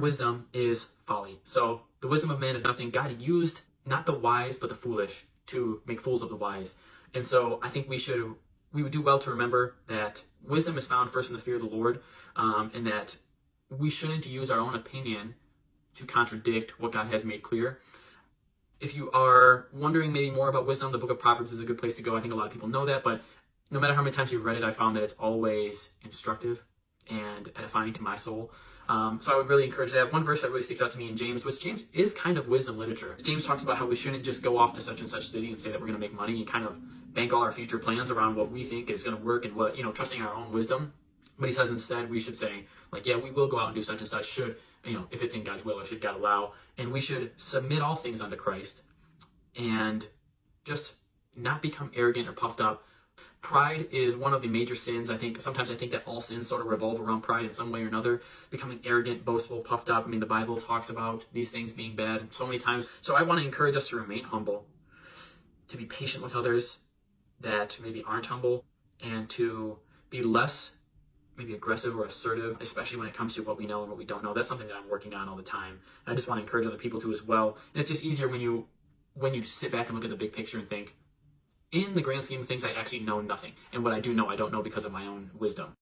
Wisdom is folly. So the wisdom of man is nothing. God used not the wise, but the foolish to make fools of the wise. And so I think we would do well to remember that wisdom is found first in the fear of the Lord, and that we shouldn't use our own opinion to contradict what God has made clear. If you are wondering maybe more about wisdom, the book of Proverbs is a good place to go. I think a lot of people know that, but no matter how many times you've read it, I found that it's always instructive and edifying to my soul. So I would really encourage that. One verse that really sticks out to me in James, which James is kind of wisdom literature. James talks about how we shouldn't just go off to such and such city and say that we're going to make money and kind of bank all our future plans around what we think is going to work and what, trusting our own wisdom. But he says instead we should say, like, yeah, we will go out and do such and such, should, if it's in God's will or should God allow. And we should submit all things unto Christ and just not become arrogant or puffed up. Pride is one of the major sins. Sometimes I think that all sins sort of revolve around pride in some way or another. Becoming arrogant, boastful, puffed up. The Bible talks about these things being bad so many times. So I want to encourage us to remain humble, to be patient with others that maybe aren't humble, and to be less maybe aggressive or assertive, especially when it comes to what we know and what we don't know. That's something that I'm working on all the time. I just want to encourage other people to as well. And it's just easier when you sit back and look at the big picture and think, in the grand scheme of things, I actually know nothing. And what I do know, I don't know because of my own wisdom.